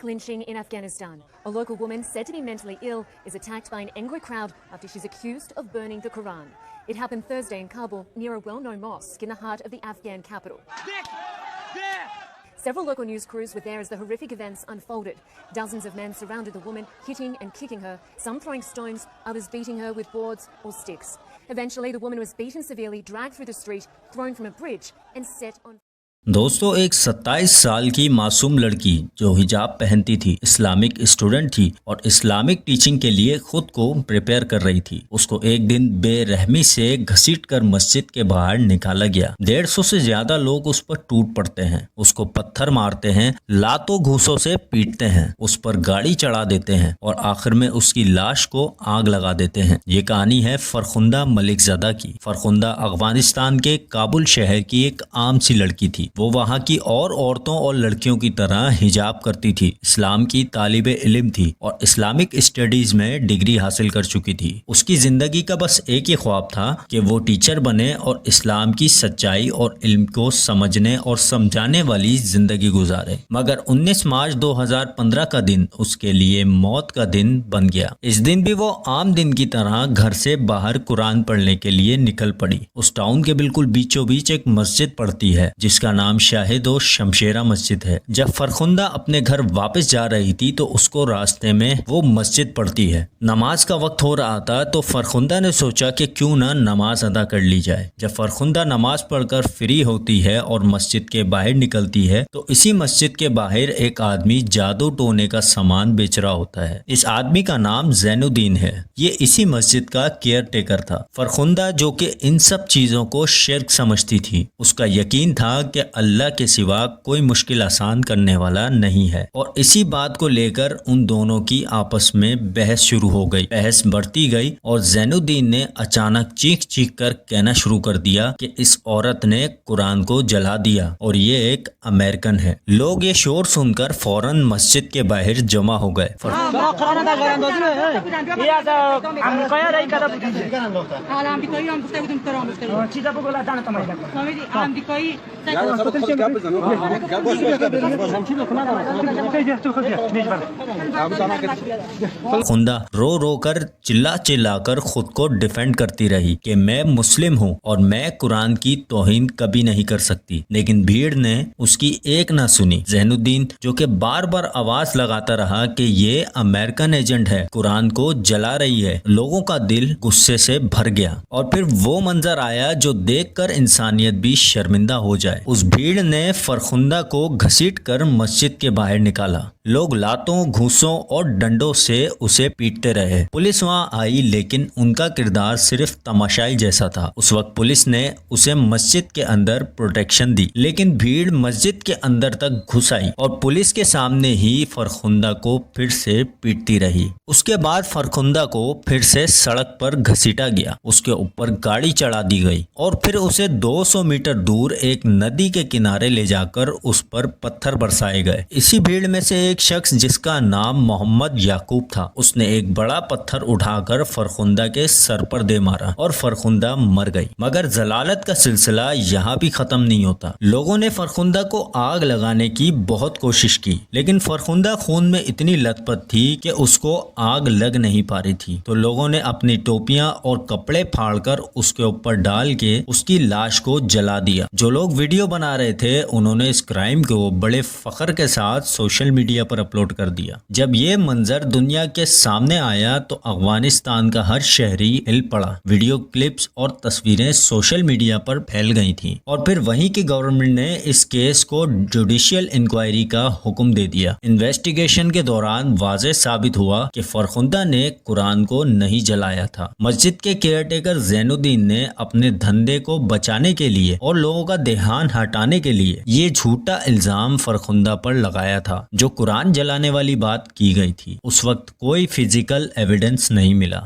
horrific lynching in Afghanistan. A local woman said to be mentally ill is attacked by an angry crowd after she's accused of burning the Quran. It happened Thursday in Kabul near a well-known mosque in the heart of the Afghan capital. Several local news crews were there as the horrific events unfolded. Dozens of men surrounded the woman, hitting and kicking her, some throwing stones, others beating her with boards or sticks. Eventually, the woman was beaten severely, dragged through the street, thrown from a bridge and set on دوستو ایک 27 سال کی معصوم لڑکی جو حجاب پہنتی تھی، اسلامک اسٹوڈنٹ تھی اور اسلامک ٹیچنگ کے لیے خود کو پریپیئر کر رہی تھی، اس کو ایک دن بے رحمی سے گھسیٹ کر مسجد کے باہر نکالا گیا۔ 150 سے زیادہ لوگ اس پر ٹوٹ پڑتے ہیں، اس کو پتھر مارتے ہیں، لاتوں گھوسوں سے پیٹتے ہیں، اس پر گاڑی چڑھا دیتے ہیں اور آخر میں اس کی لاش کو آگ لگا دیتے ہیں۔ یہ کہانی ہے فرخندہ ملک زدہ کی۔ فرخندہ افغانستان کے کابل شہر کی ایک عام سی لڑکی تھی۔ وہ وہاں کی اور عورتوں اور لڑکیوں کی طرح حجاب کرتی تھی، اسلام کی طالب علم تھی اور اسلامک اسٹڈیز میں ڈگری حاصل کر چکی تھی۔ اس کی زندگی کا بس ایک ہی خواب تھا کہ وہ ٹیچر بنے اور اسلام کی سچائی اور علم کو سمجھنے اور سمجھانے والی زندگی گزارے، مگر 19 مارچ 2015 کا دن اس کے لیے موت کا دن بن گیا۔ اس دن بھی وہ عام دن کی طرح گھر سے باہر قرآن پڑھنے کے لیے نکل پڑی۔ اس ٹاؤن کے بالکل بیچوں بیچ ایک مسجد پڑتی ہے جس کا نام شاہد و شمشیرہ مسجد ہے۔ جب فرخندہ اپنے گھر واپس جا رہی تھی تو اس کو راستے میں وہ مسجد پڑتی ہے۔ نماز کا وقت ہو رہا تھا تو فرخندہ نے سوچا کہ کیوں نہ نماز ادا کر لی جائے۔ جب فرخندہ نماز پڑھ کر فری ہوتی ہے اور مسجد کے باہر نکلتی ہے تو اسی مسجد کے باہر ایک آدمی جادو ٹونے کا سامان بیچ رہا ہوتا ہے۔ اس آدمی کا نام زین الدین ہے۔ یہ اسی مسجد کا کیئر ٹیکر تھا۔ فرخندہ جو کہ ان سب چیزوں کو شرک سمجھتی تھی، اس کا یقین تھا کہ اللہ کے سوا کوئی مشکل آسان کرنے والا نہیں ہے، اور اسی بات کو لے کر ان دونوں کی آپس میں بحث شروع ہو گئی۔ بحث بڑھتی گئی اور زین الدین نے اچانک چیخ چیخ کر کہنا شروع کر دیا کہ اس عورت نے قرآن کو جلا دیا اور یہ ایک امریکن ہے۔ لوگ یہ شور سن کر فوراً مسجد کے باہر جمع ہو گئے۔ فرخندہ رو رو کر چلا چلا کر خود کو ڈیفینڈ کرتی رہی کہ میں مسلم ہوں اور میں قرآن کی توہین کبھی نہیں کر سکتی، لیکن بھیڑ نے اس کی ایک نہ سنی۔ زین الدین جو کہ بار بار آواز لگاتا رہا کہ یہ امریکن ایجنٹ ہے، قرآن کو جلا رہی ہے، لوگوں کا دل غصے سے بھر گیا اور پھر وہ منظر آیا جو دیکھ کر انسانیت بھی شرمندہ ہو جائے۔ اس بھیڑ نے فرخندہ کو گھسیٹ کر مسجد کے باہر نکالا۔ لوگ لاتوں، گھوسوں اور ڈنڈوں سے اسے پیٹتے رہے۔ پولیس وہاں آئی لیکن ان کا کردار صرف تماشائی جیسا تھا۔ اس وقت پولیس نے اسے مسجد کے اندر پروٹیکشن دی، لیکن بھیڑ مسجد کے اندر تک گھس آئی اور پولیس کے سامنے ہی فرخندہ کو پھر سے پیٹتی رہی۔ اس کے بعد فرخندہ کو پھر سے سڑک پر گھسیٹا گیا، اس کے اوپر گاڑی چڑھا دی گئی اور پھر اسے 200 میٹر دور ایک ندی کے کنارے لے جا کر اس پر پتھر برسائے گئے۔ اسی بھیڑ میں سے ایک شخص جس کا نام محمد یعقوب تھا، اس نے ایک بڑا پتھر اٹھا کر فرخندہ کے سر پر دے مارا اور فرخندہ مر گئی۔ مگر ذلالت کا سلسلہ یہاں بھی ختم نہیں ہوتا۔ لوگوں نے فرخندہ کو آگ لگانے کی بہت کوشش کی، لیکن فرخندہ خون میں اتنی لت پت تھی کہ اس کو آگ لگ نہیں پا رہی تھی، تو لوگوں نے اپنی ٹوپیاں اور کپڑے پھاڑ کر اس کے اوپر ڈال کے اس کی لاش کو جلا دیا۔ جو لوگ ویڈیو بنا رہے تھے انہوں نے اس کرائم کو بڑے فخر کے ساتھ سوشل میڈیا پر اپلوڈ کر دیا۔ جب یہ منظر دنیا کے سامنے آیا تو افغانستان کا ہر شہری ہل پڑا۔ ویڈیو کلپس اور تصویریں سوشل میڈیا پر پھیل گئی تھیں اور پھر وہیں کی گورنمنٹ نے اس کیس کو جوڈیشل انکوائری کا حکم دے دیا۔ انویسٹیگیشن کے دوران واضح ثابت ہوا کہ فرخندہ نے قرآن کو نہیں جلایا تھا۔ مسجد کے کیئر ٹیکر زین الدین نے اپنے دھندے کو بچانے کے لیے اور لوگوں کا دھیان ہٹانے کے لیے یہ جھوٹا الزام فرخندہ پر لگایا تھا۔ جو قرآن جلانے والی بات کی گئی تھی، اس وقت کوئی فزیکل ایویڈنس نہیں ملا۔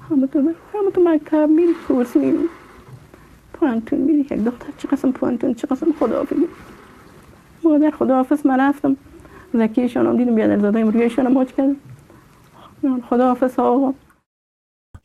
همونطور مکتب میری کورس میری پوانتون میری یک دختر چه قسم پوانتون چه قسم خداحافظی مادر خداحافظ من رفتم زکیشانم دیدم بیادرزاده رویشانم حاج کردم خداحافظ آقا